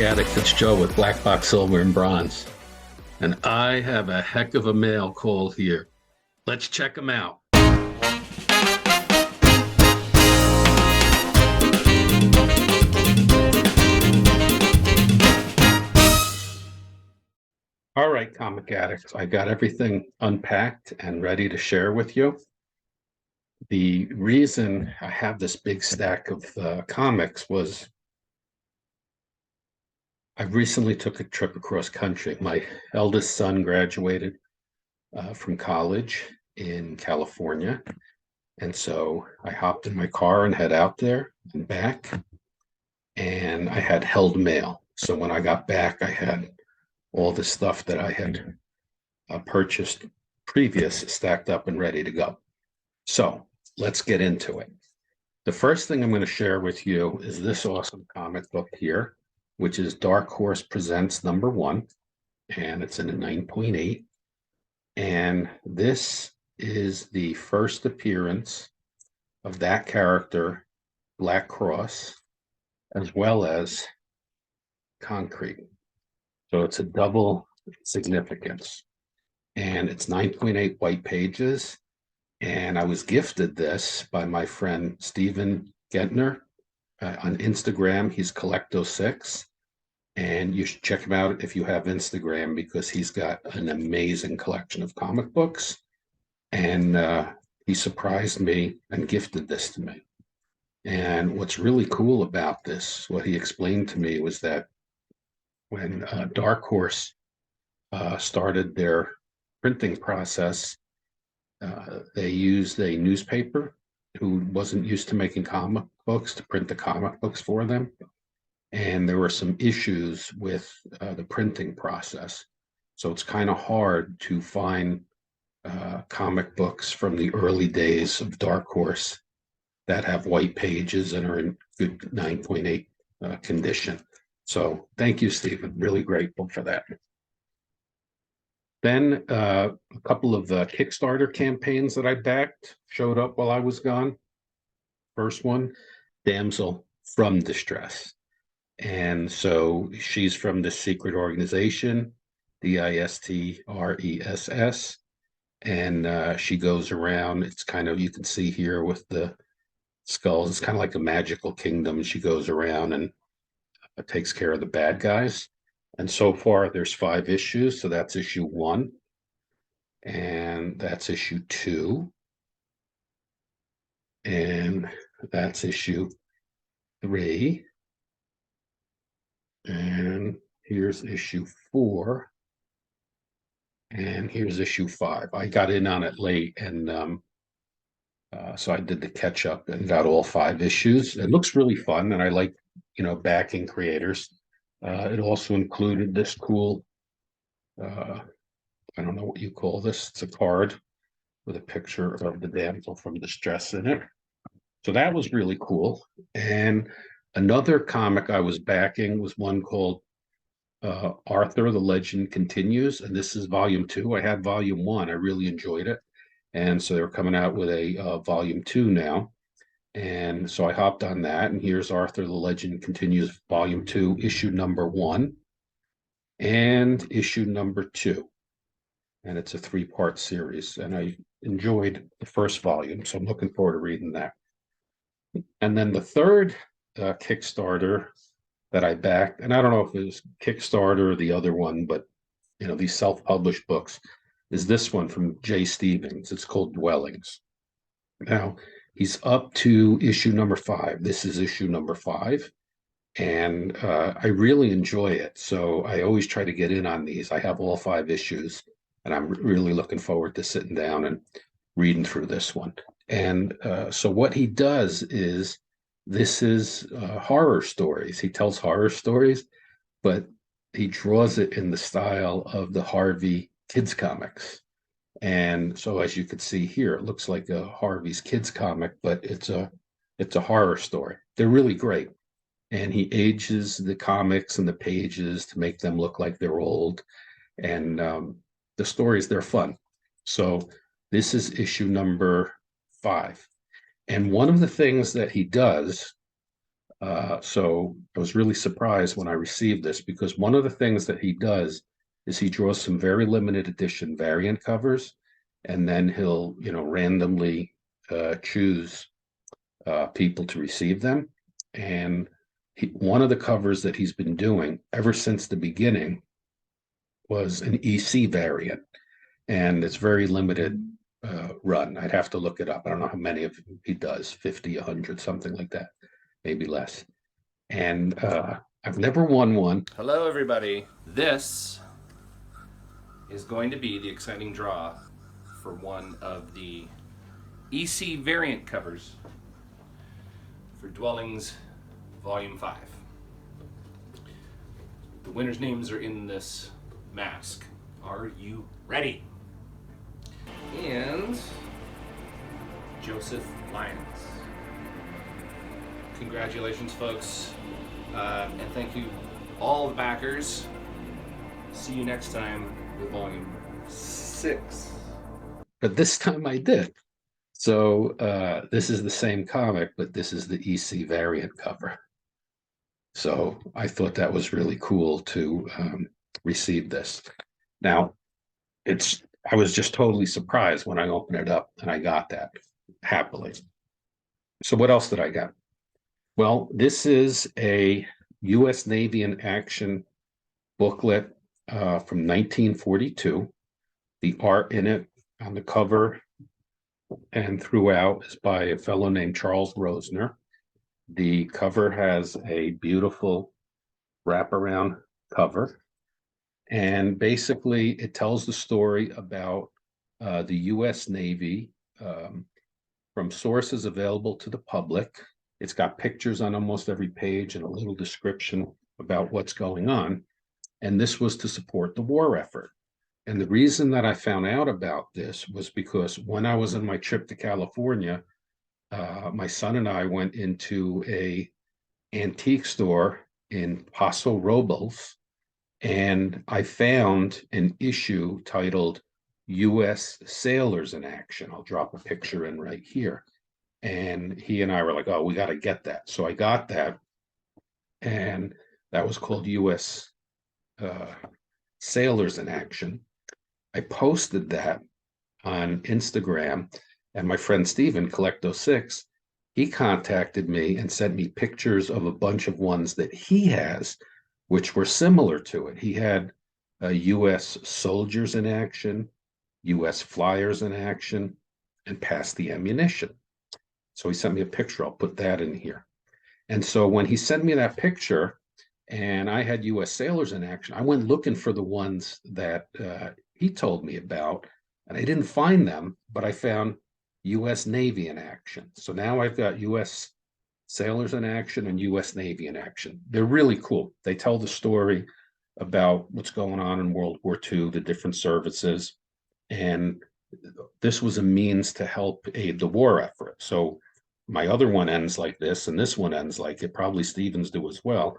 Addict, it's Joe with Black Box Silver and Bronze. And I have a heck of a mail call here. Let's check them out. All right, comic addicts, I got everything unpacked and ready to share with you. The reason I have this big stack of comics was I recently took a trip across country. My eldest son graduated from college in California. And so I hopped in my car and head out there and back. And I had held mail. So when I got back, I had all the stuff that I had purchased previous stacked up and ready to go. So let's get into it. The first thing I'm going to share with you is this awesome comic book here, which is Dark Horse Presents #1, and it's in a 9.8. And this is the first appearance of that character, Black Cross, as well as Concrete. So it's a double significance. And it's 9.8 white pages. And I was gifted this by my friend Steven Gentner on Instagram. He's Collecto6. And you should check him out if you have Instagram, because he's got an amazing collection of comic books. And he surprised me and gifted this to me. And what's really cool about this, what he explained to me, was that when Dark Horse started their printing process, they used a newspaper who wasn't used to making comic books to print the comic books for them. And there were some issues with the printing process. So it's kind of hard to find comic books from the early days of Dark Horse that have white pages and are in good 9.8 condition. So thank you, Stephen. Really grateful for that. Then a couple of Kickstarter campaigns that I backed showed up while I was gone. First one, Damsel from Distress. And so she's from the secret organization, DISTRESS. And she goes around. It's kind of, you can see here with the skulls, it's kind of like a magical kingdom. She goes around and takes care of the bad guys. And so far there's 5 issues. So that's issue 1. And that's issue 2. And that's issue 3. And here's issue 4. And here's issue 5. I got in on it late, and so I did the catch up and got all 5 issues. It looks really fun, and I like, backing creators. It also included this cool, I don't know what you call this. It's a card with a picture of the damsel from distress in it. So that was really cool. And another comic I was backing was one called Arthur, the Legend Continues. And this is volume 2. I had volume 1. I really enjoyed it. And so they're coming out with a volume 2 now. And so I hopped on that. And here's Arthur, the Legend Continues, volume 2, issue number 1 and issue number 2. And it's a 3-part series. And I enjoyed the first volume. So I'm looking forward to reading that. And then the third Kickstarter that I backed, and I don't know if it was Kickstarter or the other one, but these self-published books, is this one from Jay Stevens. It's called Dwellings. Now he's up to issue number 5. This is issue number 5, and I really enjoy it. So I always try to get in on these. I have all 5 issues, and I'm really looking forward to sitting down and reading through this one. And so what he does is, this is horror stories. He tells horror stories, but he draws it in the style of the Harvey kids comics. And so as you can see here, it looks like a Harvey's kids comic, but it's a horror story. They're really great. And he ages the comics and the pages to make them look like they're old. And the stories, they're fun. So this is issue number 5. And one of the things that he does So I was really surprised when I received this, because one of the things that he does is he draws some very limited edition variant covers, and then he'll, randomly choose people to receive them. And one of the covers that he's been doing ever since the beginning was an EC variant, and it's very limited run. I'd have to look it up. I don't know how many of he does, 50, 100, something like that, maybe less. And I've never won one. Hello, everybody. This is going to be the exciting draw for one of the EC variant covers for Dwellings Volume 5. The winners' names are in this mask. Are you ready? And Joseph Lyons. Congratulations, folks. And thank you, all the backers. See you next time with Volume 6. But this time I did. So this is the same comic, but this is the EC variant cover. So I thought that was really cool to receive this. Now, I was just totally surprised when I opened it up and I got that happily. So what else did I get? Well, this is a U.S. Navy in action booklet from 1942. The art in it on the cover and throughout is by a fellow named Charles Rosner. The cover has a beautiful wraparound cover. And basically, it tells the story about the U.S. Navy from sources available to the public. It's got pictures on almost every page and a little description about what's going on. And this was to support the war effort. And the reason that I found out about this was because when I was on my trip to California, my son and I went into a antique store in Paso Robles, and I found an issue titled U.S. Sailors in Action. I'll drop a picture in right here. And he and I were like, oh, we got to get that. So I got that. And that was called U.S. Sailors in Action. I posted that on Instagram, and my friend Steven, Collecto6, he contacted me and sent me pictures of a bunch of ones that he has, which were similar to it. He had U.S. soldiers in action, U.S. flyers in action, and Pass the Ammunition. So he sent me a picture. I'll put that in here. And so when he sent me that picture and I had U.S. sailors in action, I went looking for the ones that he told me about, and I didn't find them, but I found U.S. Navy in action. So now I've got U.S. sailors in action and U.S. Navy in action. They're really cool. They tell the story about what's going on in World War II, the different services, and this was a means to help aid the war effort. So my other one ends like this, and this one ends like it. Probably Stevens do as well.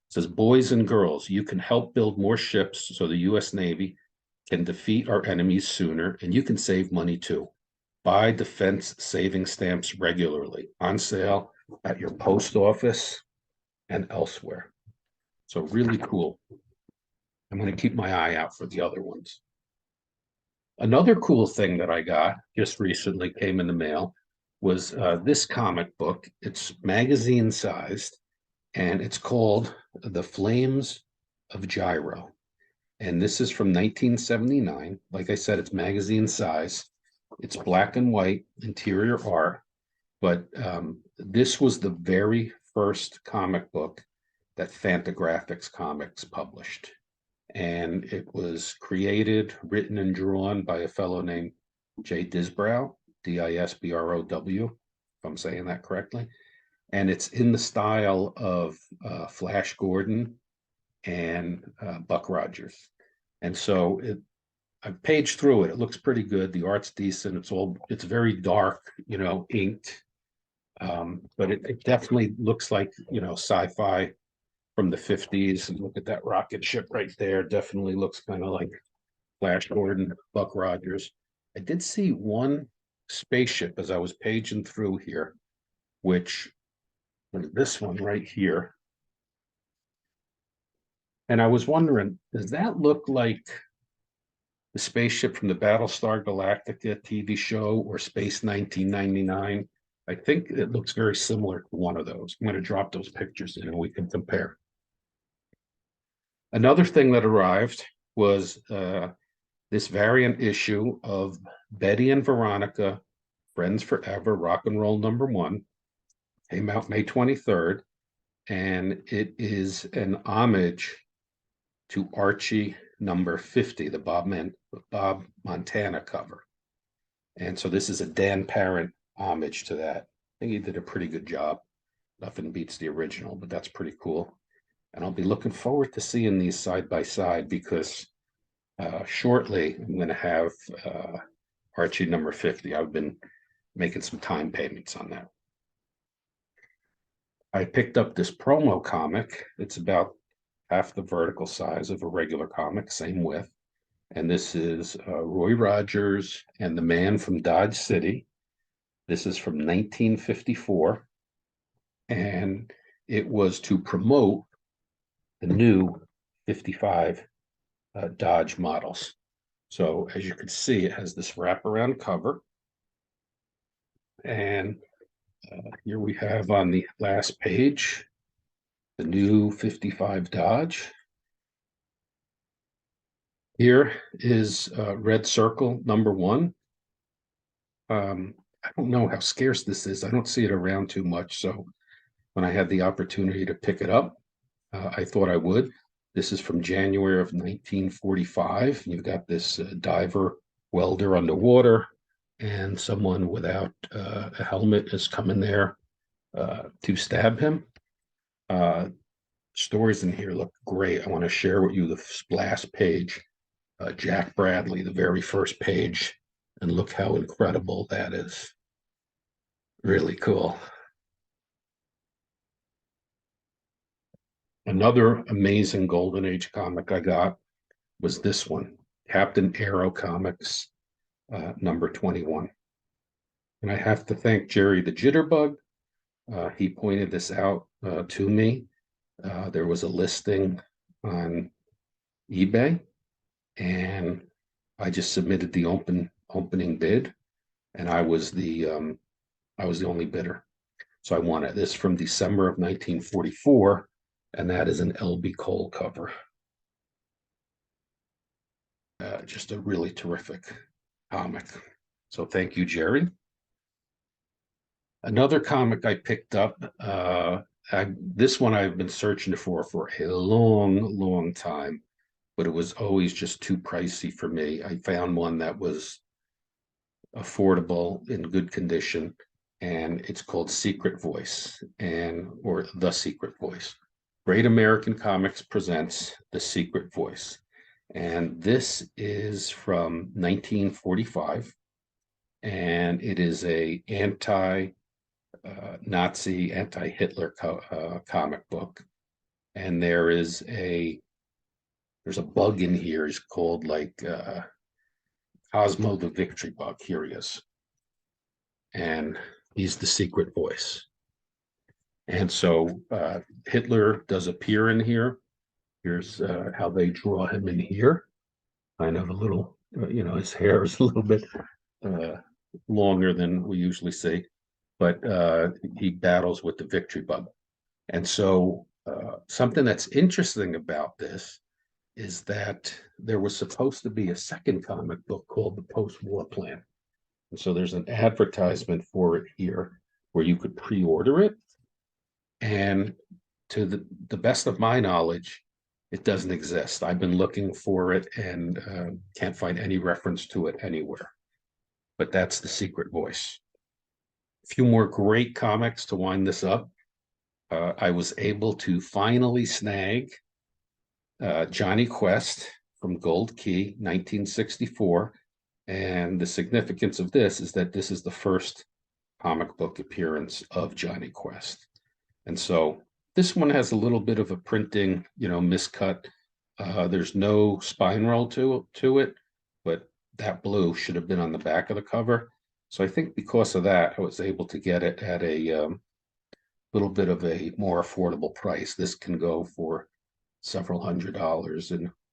It says, boys and girls, you can help build more ships so the U.S. Navy can defeat our enemies sooner, and you can save money too. Buy defense saving stamps regularly, on sale at your post office and elsewhere. So really cool. I'm going to keep my eye out for the other ones. Another cool thing that I got just recently came in the mail was this comic book. It's magazine sized, and it's called The Flames of Gyro. And this is from 1979. Like I said, it's magazine size. It's black and white interior art, but this was the very first comic book that Fantagraphics Comics published. And it was created, written, and drawn by a fellow named Jay Disbrow, Disbrow, if I'm saying that correctly. And it's in the style of Flash Gordon and Buck Rogers. And so I've paged through it. It looks pretty good. The art's decent. It's very dark, inked. But it definitely looks like, sci-fi from the 50s. And look at that rocket ship right there. Definitely looks kind of like Flash Gordon, Buck Rogers. I did see one spaceship as I was paging through here, which this one right here. And I was wondering, does that look like the spaceship from the Battlestar Galactica TV show or Space 1999? I think it looks very similar to one of those. I'm going to drop those pictures in and we can compare. Another thing that arrived was this variant issue of Betty and Veronica, Friends Forever, Rock and Roll #1. Came out May 23rd, and it is an homage to Archie #50, the Bob Montana cover. And so this is a Dan Parent homage to that. I think he did a pretty good job. Nothing beats the original, but that's pretty cool. And I'll be looking forward to seeing these side by side because shortly I'm going to have Archie #50. I've been making some time payments on that. I picked up this promo comic. It's about half the vertical size of a regular comic, same width. And this is Roy Rogers and the Man from Dodge City. This is from 1954. And it was to promote the new 55 Dodge models. So as you can see, it has this wraparound cover. And here we have on the last page, the new 55 Dodge. Here is Red Circle #1. I don't know how scarce this is. I don't see it around too much. So when I had the opportunity to pick it up, I thought I would. This is from January of 1945. You've got this diver welder underwater, and someone without a helmet is coming there to stab him. Stories in here look great. I want to share with you the splash page. Jack Bradley, the very first page, and look how incredible that is. Really cool. Another amazing Golden Age comic I got was this one, Captain Arrow Comics, #21. And I have to thank Jerry the Jitterbug. He pointed this out to me. There was a listing on eBay, and I just submitted the opening bid, and I was the only bidder. So I won it. This from December of 1944, and that is an LB Cole cover. Just a really terrific comic. So thank you, Jerry. Another comic I picked up, this one I've been searching for a long, long time, but it was always just too pricey for me. I found one that was affordable, in good condition, and it's called Secret Voice, or The Secret Voice. Great American Comics presents The Secret Voice. And this is from 1945, and it is a Nazi, anti-Hitler comic book. And there's a bug in here. It's called like Cosmo the Victory Bug. Here he is. And he's the secret voice. And so Hitler does appear in here. Here's how they draw him in here. Kind of a little, his hair is a little bit longer than we usually see, but he battles with the Victory Bug. And so something that's interesting about this is that there was supposed to be a second comic book called The Post-War Plan. And so there's an advertisement for it here where you could pre-order it. And to the best of my knowledge, it doesn't exist. I've been looking for it and can't find any reference to it anywhere. But that's The Secret Voice. A few more great comics to wind this up. I was able to finally snag Johnny Quest from Gold Key, 1964. And the significance of this is that this is the first comic book appearance of Johnny Quest. And so this one has a little bit of a printing, miscut. There's no spine roll to it, but that blue should have been on the back of the cover. So I think because of that, I was able to get it at a little bit of a more affordable price. This can go for several $100s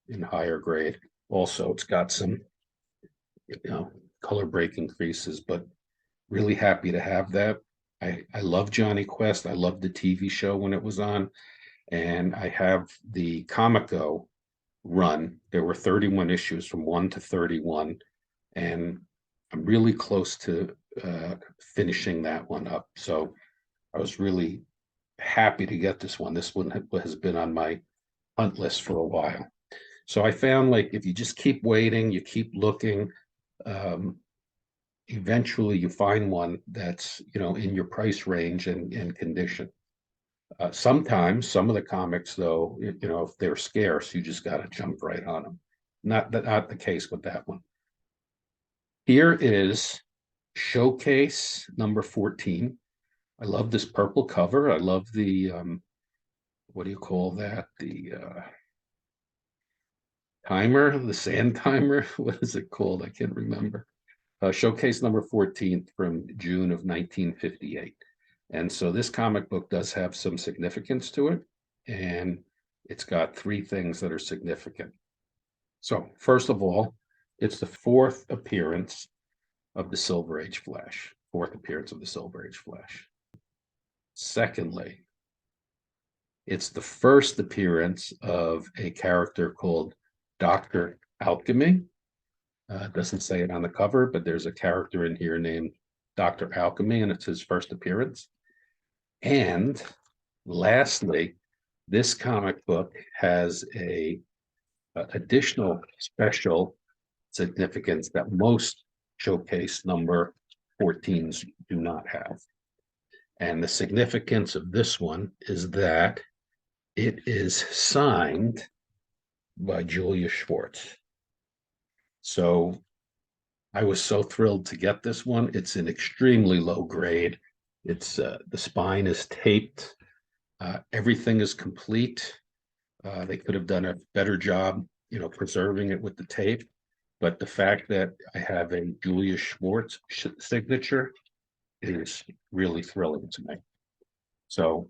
in higher grade. Also, it's got some, color break increases, but really happy to have that. I love Johnny Quest. I love the TV show when it was on, and I have the Comico run. There were 31 issues from 1 to 31, and I'm really close to finishing that one up. So I was really happy to get this one. This one has been on my hunt list for a while. So I found, like, if you just keep waiting, you keep looking, um, eventually you find one that's, in your price range and condition. Sometimes some of the comics, though, if they're scarce, you just got to jump right on them. Not the case with that one. Here is Showcase number 14. I love this purple cover. I love the what do you call that? The timer, the sand timer. What is it called? I can't remember. Showcase number 14 from June of 1958. And so this comic book does have some significance to it. And it's got three things that are significant. So, first of all, it's the fourth appearance of the Silver Age Flash. Fourth appearance of the Silver Age Flash. Secondly, it's the first appearance of a character called Dr. Alchemy. It doesn't say it on the cover, but there's a character in here named Dr. Alchemy, and it's his first appearance. And lastly, this comic book has a additional special significance that most showcase number 14s do not have. And the significance of this one is that it is signed by Julia Schwartz. So I was so thrilled to get this one. It's an extremely low grade. It's the spine is taped. Everything is complete. They could have done a better job, preserving it with the tape. But the fact that I have a Julia Schwartz signature is really thrilling to me. So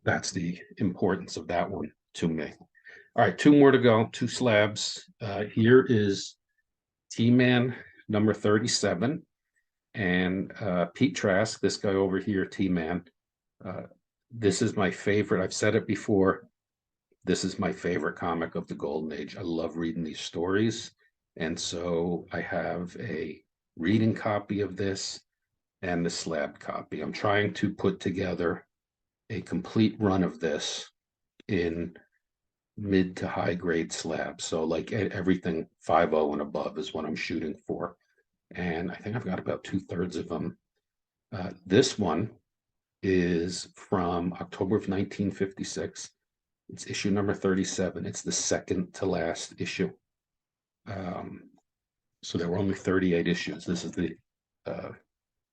that's the importance of that one to me. All right, two more to go, two slabs. Here is T-Man number 37. And Pete Trask, this guy over here, T-Man, this is my favorite. I've said it before. This is my favorite comic of the Golden Age. I love reading these stories. And so I have a reading copy of this and the slab copy. I'm trying to put together a complete run of this in mid to high grade slabs. So like everything 5.0 and above is what I'm shooting for. And I think I've got about 2/3 of them. This one is from October of 1956. It's issue number 37. It's the second to last issue. So there were only 38 issues. This is the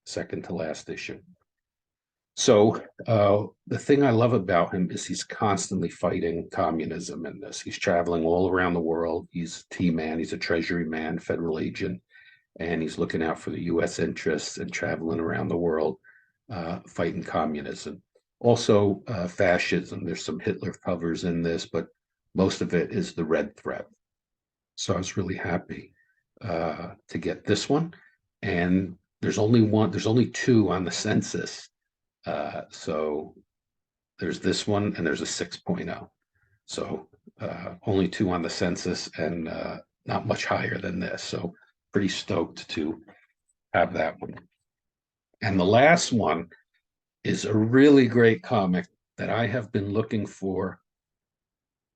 second to last issue. So the thing I love about him is he's constantly fighting communism in this. He's traveling all around the world. He's a T-Man. He's a Treasury man, federal agent, and he's looking out for the U.S. interests and traveling around the world, fighting communism. Also, fascism. There's some Hitler covers in this, but most of it is the red thread. So I was really happy to get this one. And there's only two on the census. So there's this one and there's a 6.0. So only two on the census and not much higher than this. So pretty stoked to have that one. And the last one is a really great comic that I have been looking for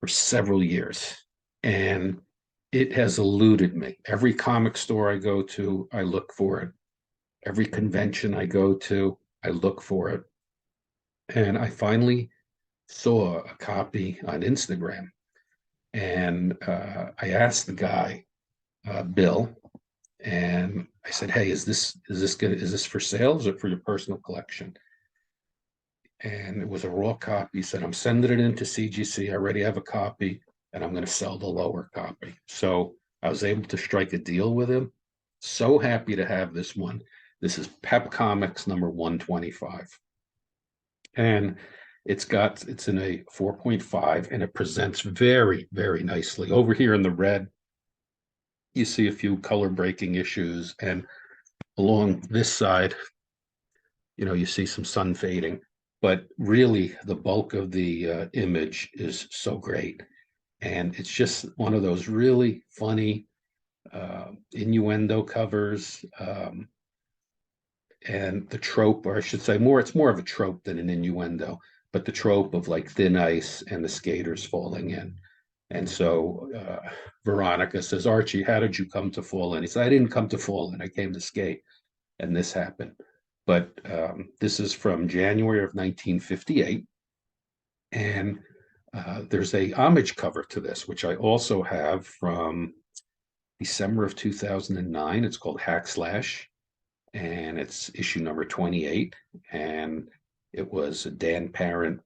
several years. And it has eluded me. Every comic store I go to, I look for it. Every convention I go to, I look for it. And I finally saw a copy on Instagram. And I asked the guy, Bill, and I said, "Hey, is this for sale? Is it for your personal collection?" And it was a raw copy. He said, "I'm sending it into CGC. I already have a copy, and I'm going to sell the lower copy." So I was able to strike a deal with him. So happy to have this one. This is Pep Comics number 125. And it's in a 4.5 and it presents very, very nicely. Over here in the red, you see a few color breaking issues, and along this side, you see some sun fading, but really the bulk of the image is so great. And it's just one of those really funny innuendo covers. And the trope, or I should say more, it's more of a trope than an innuendo, but the trope of like thin ice and the skaters falling in. And so Veronica says, Archie, how did you come to fall in? He said, I didn't come to fall in, I came to skate. And this happened. But this is from January of 1958. And there's a homage cover to this, which I also have from December of 2009. It's called Hack Slash, and it's issue number 28. And it was a Dan Parent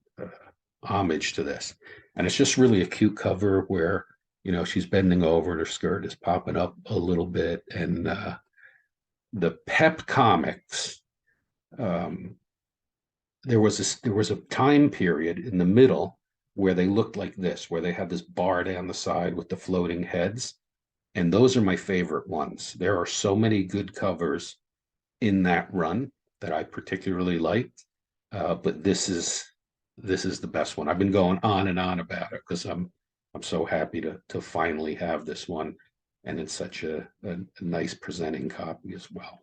homage to this. And it's just really a cute cover where, she's bending over and her skirt is popping up a little bit. And the Pep comics, um, there was a time period in the middle where they looked like this, where they had this bar down the side with the floating heads. And those are my favorite ones. There are so many good covers in that run that I particularly liked. But this is the best one. I've been going on and on about it because I'm so happy to finally have this one, and it's such a nice presenting copy as well.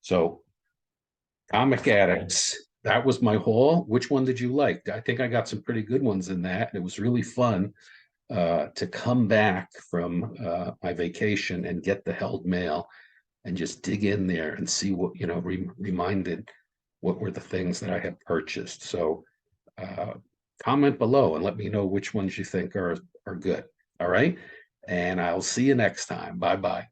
So, Comic Addicts, that was my haul. Which one did you like? I think I got some pretty good ones in that. It was really fun to come back from my vacation and get the held mail and just dig in there and see what, reminded what were the things that I had purchased. So uh, comment below and let me know which ones you think are good. All right. And I'll see you next time. Bye bye.